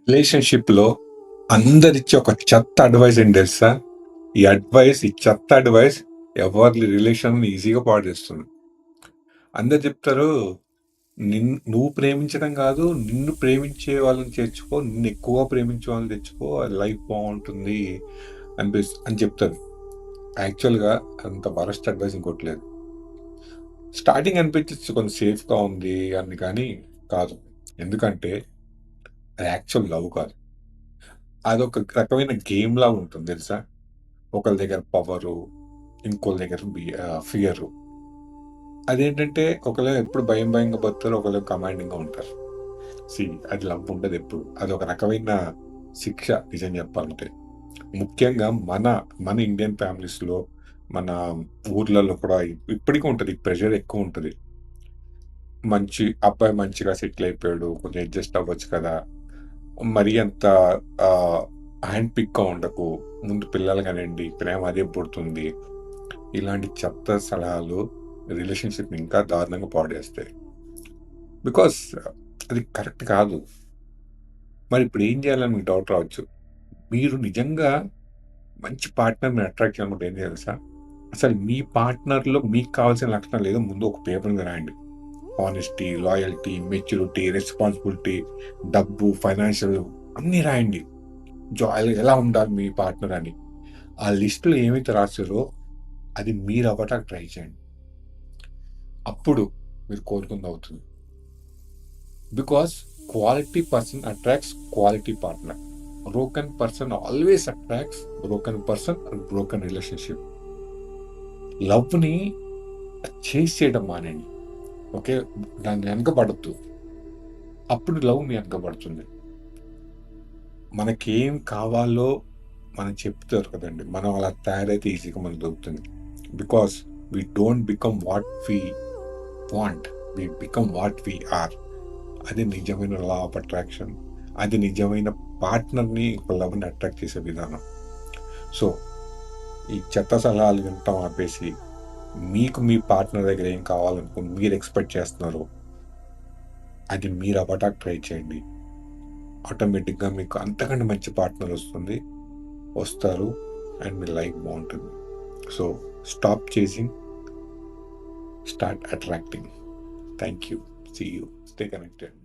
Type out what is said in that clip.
రిలేషన్‌షిప్‌లో అందరిచ్చే ఒక చెత్త అడ్వైస్ ఏంటి తెలుసా? ఈ చెత్త అడ్వైస్ ఎవరి రిలేషన్‌ని ఈజీగా పాడు చేస్తుంది. అందరూ చెప్తారు, నువ్వు ప్రేమించడం కాదు, నిన్ను ప్రేమించే వాళ్ళని చేర్చుకో, నిన్ను ఎక్కువగా ప్రేమించే వాళ్ళని తెచ్చుకో, లైఫ్ బావుంటుంది అని చెప్తారు. యాక్చువల్‌గా అంత వరస్ట్ అడ్వైస్ ఇంకోటి లేదు. స్టార్టింగ్ అనిపించచ్చు కొంచెం సేఫ్‌గా ఉంది అని, కానీ కాదు. ఎందుకంటే అది యాక్చువల్ లవ్ కాదు. అదొక రకమైన గేమ్‌లాగా ఉంటుంది తెలుసా? ఒకళ్ళ దగ్గర పవరు, ఇంకోళ్ళ దగ్గర ఫియరు. అదేంటంటే ఒకళ్ళేమో ఎప్పుడు భయంగా బతుకుతారు. ఒకళ్ళేమో కమాండింగ్‌గా ఉంటారు. సీ అది లవ్ ఉండదెప్పుడు. అదొక రకమైన శిక్ష నిజం చెప్పాలంటే. ముఖ్యంగా మన ఇండియన్ ఫ్యామిలీస్‌లో, మన ఊర్లలో కూడా ఇప్పటికి ఉంటది. ప్రెషర్ ఎక్కువుంటది. అబ్బాయి మంచిగా సెటిల్ అయిపోయాడు. కొంచెం అడ్జస్ట్ అవ్వచ్చు కదా! మరీ అంత ఆహ్, హ్యాండ్ పిక్‌గా ఉండకు. ముందు పిల్లలు కనండి. ప్రేమ అదే పుడుతుంది. ఇలాంటి చెత్త సలహాలు రిలేషన్‌షిప్‌ని ఇంకా దారుణంగా పాడు చేస్తాయి. బికాస్ అది కరెక్ట్ కాదు. మరిప్పుడు ఏం చేయాలని మీకు డౌట్ రావచ్చు. మీరు నిజంగా మంచి పార్ట్నర్‌ని అట్రాక్ట్ చేయాలనుకుంటే ఏం చేయాలి తెలుసా? అసలు మీ పార్ట్నర్‌లో మీకు కావాల్సిన లక్షణాలు ఏదో ముందు ఒక పేపర్ మీద రాయండి. హానెస్టీ, లాయల్టీ, మెచ్యూరిటీ, రెస్పాన్సిబిలిటీ, డబ్బు, ఫైనాన్షియల్ అన్నీ రాయండి. ఎలా ఉండాలి మీ పార్ట్నర్ అని. ఆ లిస్ట్‌లో ఏమైతే రాసారో అది మీరవ్వటానికి ట్రై చేయండి. అప్పుడు మీరు కోరుకుందవుతుంది. Because quality person attracts quality partner. Broken person always attracts broken person and broken relationship. లవ్‌ని చేజ్ చేయడం మానేయండి. ఓకే. దాన్ని వెనకపడొద్దు. అప్పుడు లవ్ మీ వెనకపడుతుంది. మనకేం కావాలో మనం చెప్తారు కదండీ! మనం అలా తయారైతే ఈజీగా మనకు దొరుకుతుంది. Because we don't become what we want. We become what we are. అది నిజమైన లా ఆఫ్ అట్రాక్షన్. అది నిజమైన పార్ట్నర్‌ని ఒక లవ్‌ని అట్రాక్ట్ చేసే విధానం. సో, ఈ చెత్త సలహాలు వినటం ఆపేసి, మీకు మీ పార్ట్నర్ దగ్గర ఏం కావాలనుకుని మీరు ఎక్స్‌పెక్ట్ చేస్తున్నారో, అది మీరవ్వటానికి ట్రై చేయండి. ఆటోమేటిక్‌గా మీకు అంతకంటే మంచి పార్ట్నర్ వస్తారు అండ్ మీ లైఫ్ బావుంటుంది. So, stop chasing, start attracting. Thank you. See you. Stay connected.